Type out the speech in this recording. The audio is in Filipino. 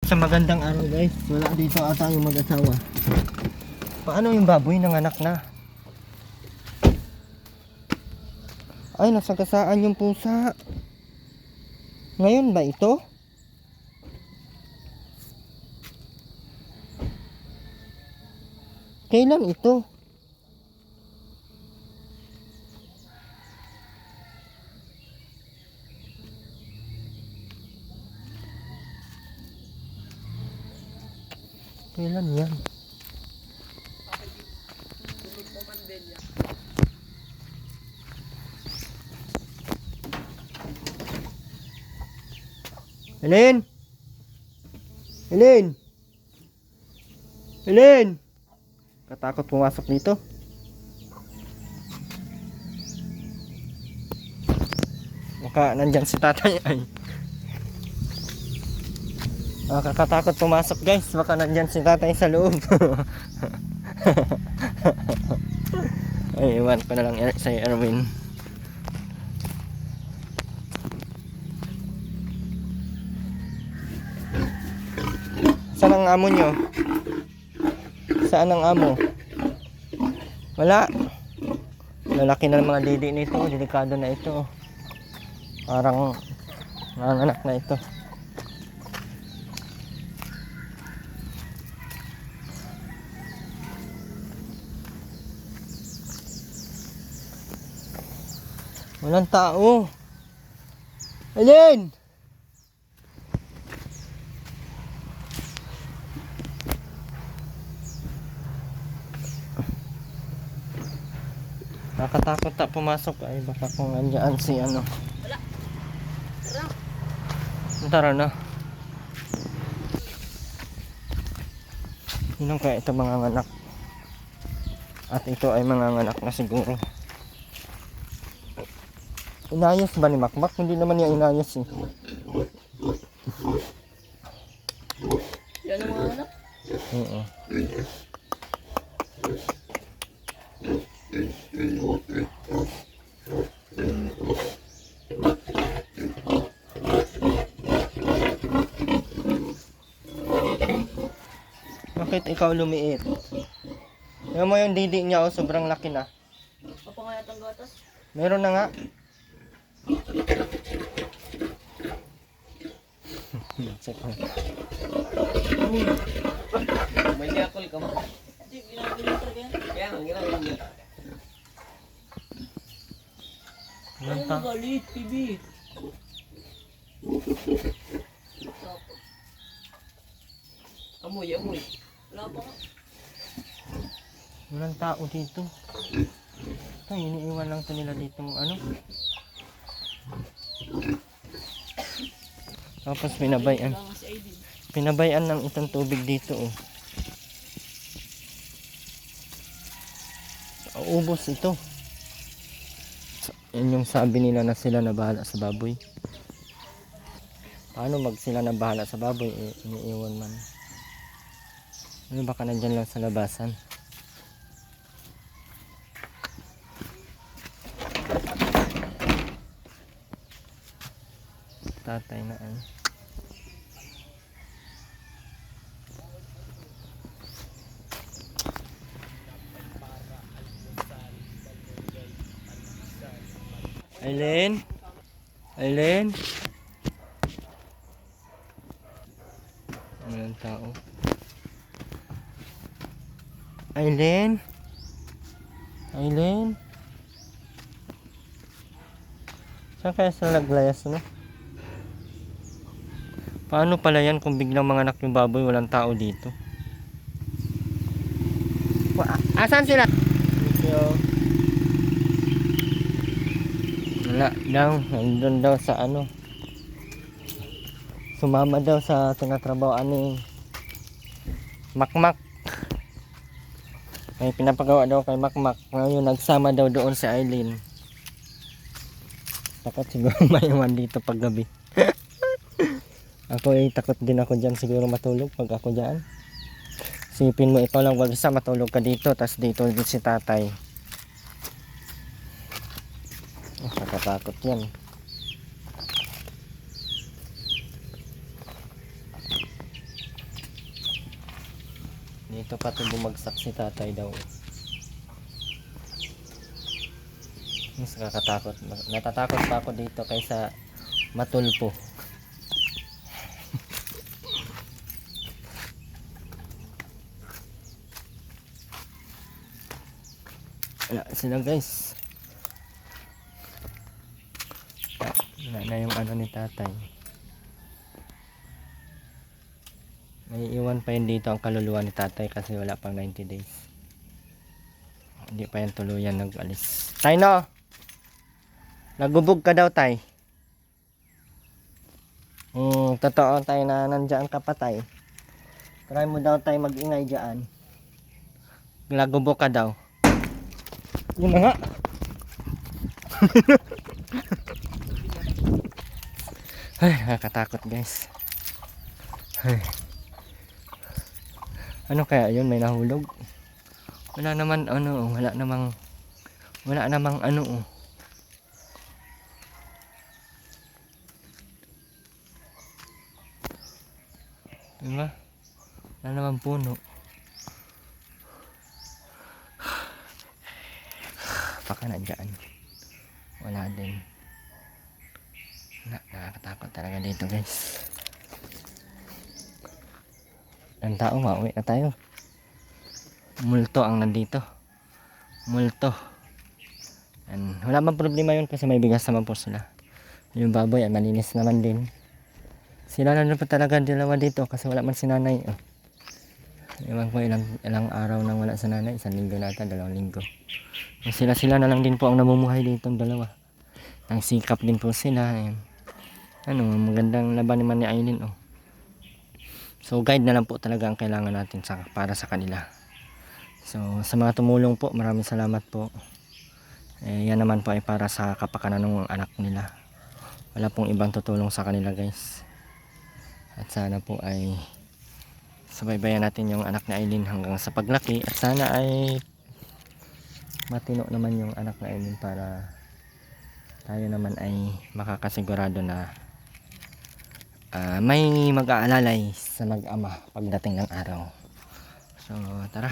Sa magandang araw guys, wala dito ata yung mag-asawa. Paano yung baboy nanganak na? Ay, nasagasaan yung pusa. Ngayon ba ito? Kailan ito? Kailan yan? Helen! Helen! Helen! Katakot pumasok dito. Baka nandyan si tatay ay. Kakatakot pumasok guys. Baka nandyan si tatay sa loob. Ay, iwan ko na lang sa Erwin. Saan ang amo nyo? Saan ang amo? Wala. Lalaki na ng mga didi nito. Delikado na ito. Parang nanganak na ito. Walang tao. Alin? Nakatakot na pumasok. Ay baka kung andyan si ano. Tara na. Yun kaya ito mga anak. At ito ay mga anak na siguro. Inayos ba ni Makmak? Hindi naman niya inayos eh. Yan ang mga anak? Oo. Bakit ikaw lumiit? Tingnan mo yung didi niya oh, sobrang laki na. Papangayat ang gatas? Meron na nga. May yakol ka mo. Hindi, ginagawa talaga yan. Kaya nga, ginagawa mo. Ano magalit, TV? Amoy, amoy. Wala pa ka. Walang tao dito. Ito, iniiwan lang ito nila dito ano. Tapos pinabayan. Pinabayan ng itong tubig dito oh. Ubos ito. Yan yung sabi nila na sila na bahala sa baboy. Paano sila na bahala sa baboy? Iniiwan man. Ano baka nandyan lang sa labasan. Tatay na ano. Aileen? Aileen? Walang tao. Aileen? Aileen? Saan kaya sila naglayas no? Paano pala yan kung biglang manganak yung baboy walang tao dito? Asan sila? Wala daw, nandun daw sa ano. Sumama daw sa tinatrabahoan ni Makmak. May pinapagawa daw kay Makmak. Ngayon nagsama daw doon si Aileen. Takot siguro maiwan dito pag gabi. Ako ay takot din ako dyan siguro matulog pag ako dyan. Sipin mo ikaw lang wag isa matulog ka dito. Tas dito din si tatay. Nakatakot yan. Dito pa ito bumagsak si tatay daw. Mas nakakatakot. Natatakot pa ako dito kaysa matulpo. Wala sila guys. Wala na yung ano ni tatay. May iwan pa yun dito ang kaluluwa ni tatay kasi wala pang 90 days. Hindi pa yan tuluyan nag-alis. Tay no! Nagubog ka daw tay. Totoo tay na nandyan ka pa tay. Try mo daw tay mag-ingay dyan. Nagubog ka daw. Yun na nga. Ay, nakakatakot guys. Ay. Ano kaya yun? May nahulog? Wala naman ano, wala namang ano. Diba? Wala namang puno. Baka na dyan. Wala din. Nakakatakot talaga dito guys. Ang tao, mauwi na tayo. Multo ang nandito. Multo. Wala bang problema yun kasi may bigas naman po sila. Yung baboy ay malinis naman din. Sila na pa talaga dalawa dito kasi wala man si nanay. Ewan ko ilang araw nang wala sa nanay. 1 linggo na ata, 2 linggo. Sila na lang din po ang namumuhay dito ang dalawa. Ang sikap din po sila. Ayan. Magandang laban naman ni Aileen. So guide na lang po talaga ang kailangan natin para sa kanila. So sa mga tumulong po, maraming salamat po. Yan naman po ay para sa kapakanan ng anak nila. Wala pong ibang tutulong sa kanila guys. At sana po ay subaybayan natin yung anak ni Aileen hanggang sa paglaki. At sana ay matino naman yung anak ni Aileen para tayo naman ay makakasigurado na may mag-aalalay sa mag-ama pagdating ng araw. So tara.